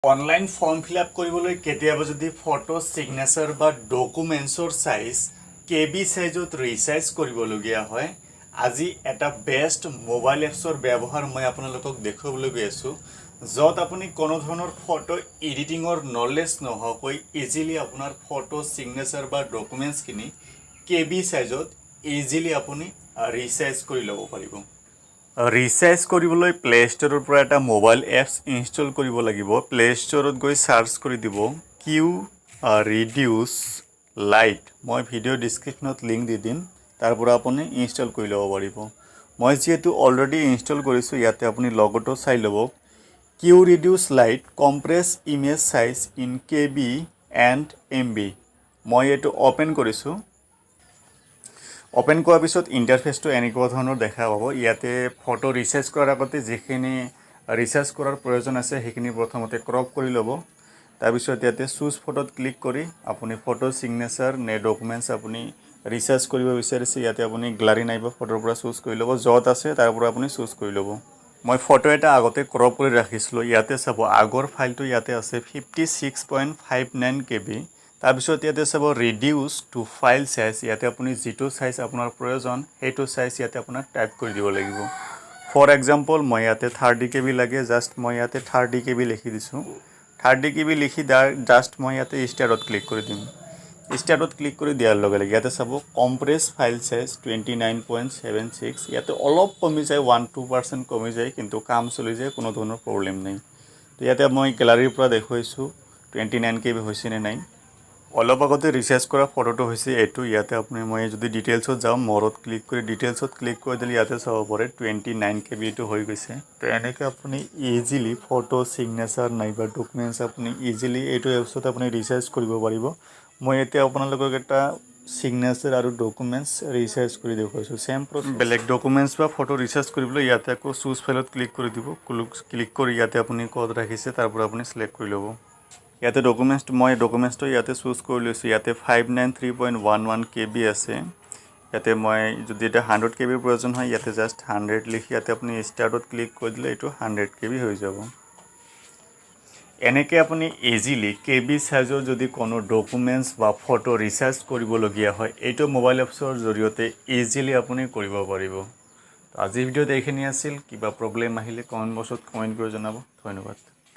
online form fill up কৰিবলৈ কেতিয়াবা যদি ফটো সিগনেচাৰ বা ডকুমেন্টছৰ সাইজ কেবি সাইজত ৰিসাইজ কৰিবলগীয়া হয় আজি এটা বেষ্ট মোবাইল এপছৰ ব্যৱহাৰ মই আপোনালোকক দেখুৱাবলৈ গৈ আছো যত আপুনি কোনো ধৰণৰ ফটো এডিটিংৰ নলেজ নহকৈ ইজিলি আপোনাৰ ফটো সিগনেচাৰ বা ডকুমেন্টছ কিনি কেবি সাইজত ইজিলি আপুনি ৰিসাইজ কৰি ল'ব পাৰিব ৰিসাইজ কৰিবলৈ প্লে ষ্টৰৰ পৰা এটা মোবাইল এপছ ইনষ্টল কৰিব লাগিব প্লে ষ্টৰত গৈ সাৰ্চ কৰি দিব Qreduce lite মই ভিডিও ডেসক্ৰিপচনত লিংক দি দিম তাৰ পৰা আপুনি ইনষ্টল কৰি ল'ব পাৰিব মই যেহেতু অলৰেডি ইনষ্টল কৰিছো ইয়াতে আপুনি লগটো চাই ল'ব Qreduce lite compress image size in KB and MB মই এটো ওপেন কৰিছো ওপেন কৰাৰ পিছত ইন্টাৰফেসটো এনেকুৱা ধৰণৰ দেখা পাব ইয়াতে ফটো ৰিসাইজ কৰাৰ আগতে যেখিনি ৰিসাইজ কৰাৰ প্ৰয়োজন আছে সেইখিনি প্ৰথমতে ক্ৰপ কৰি ল'ব তাৰ পিছত ইয়াতে চুজ ফটোত ক্লিক কৰি আপুনি ফটো সিগনেচাৰ নে ডকুমেন্টছ আপুনি ৰিসাইজ কৰিব বিচাৰিছে ইয়াতে আপুনি গ্যালাৰি নাইবা ফটোৰ পৰা চুজ কৰি ল'ব যত আছে তাৰ পৰা আপুনি চুজ কৰি ল'ব মই ফটো এটা আগতে ক্ৰপ কৰি ৰাখিছিলো ইয়াতে চাব আগৰ ফাইলটো ইয়াতে আছে 56.59 KB তাৰ পিছত ইয়াতে চাব ৰিডিউস টু ফাইল সাইজ ইয়াতে আপুনি যেটো সাইজ আপোনাৰ প্ৰয়োজন হেটো সাইজ ইয়াতে আপোনাক টাইপ কৰি দিব লাগিব ফৰ এক্সাম্পল মই ইয়াতে 30 KB লাগে জাস্ট মই ইয়াতে 30 KB লিখি দিছো 30 KB লিখি জাস্ট মই ইয়াতে স্টাৰত ক্লিক কৰি দিম স্টাৰত ক্লিক কৰি দিয়াৰ লগে লগে ইয়াতে চাব কম্প্ৰেস ফাইল সাইজ 29.76 ইয়াতে অলপ কমি যায় 1-2% কমি যায় কিন্তু কাম চলি যায় কোনো ধৰণৰ প্ৰবলেম নাই তো ইয়াতে মই গ্যালাৰিৰ পৰা দেখুৱাইছো 29 KB হৈছে নে নাই অলপ আগতে ৰিসাইজ কৰা ফটোটো হৈছে এটো ইয়াতে আপুনি মই যদি ডিটেইলছত যাও মৰত ক্লিক কৰি ডিটেইলছত ক্লিক কৰি দিলে ইয়াতে চাব পাৰে 29 KB টো হৈ গৈছে তো এনেকৈ আপুনি ইজিলি ফটো সিগনেচাৰ নাইবা ডকুমেন্টছ আপুনি ইজিলি এটো এপছত আপুনি ৰিসাইজ কৰিব পাৰিব মই এতিয়া আপোনালোকক এটা সিগনেচাৰ আৰু ডকুমেন্টছ ৰিসাইজ কৰি দেখুৱাইছো সেম প্ৰসেস বেলেগ ডকুমেন্টছ বা ফটো ৰিসাইজ কৰিবলৈ ইয়াতে আকৌ চুজ ফাইলত ক্লিক কৰি দিব ক্লিক কৰি ইয়াতে আপুনি কোড ৰাখিছে তাৰ পৰা আপুনি সিলেক্ট কৰি ল'ব ইয়াতে ডকুমেন্টটো ইয়াতে চুজ কৰি লৈছো ইয়াতে 593.11 KB আছে ইয়াতে মই যদি এটা 100 KB প্ৰয়োজন হয় ইয়াতে জাস্ট 100 লিখি ইয়াতে আপুনি স্টাৰ্টত ক্লিক কৰি দিলে এটো 100 KB হৈ যাব এনেকৈ আপুনি ইজিলি KB সাইজৰ যদি কোনো ডকুমেন্টছ বা ফটো ৰিসাইজ কৰিবলগীয়া হয় এটো মোবাইল এপছৰ জৰিয়তে ইজিলি আপুনি কৰিব পাৰিব তো আজি ভিডিওত এইখিনি আছিল কিবা প্ৰবলেম আহিলে কমেন্ট বক্সত কমেন্ট কৰি জনাব ধন্যবাদ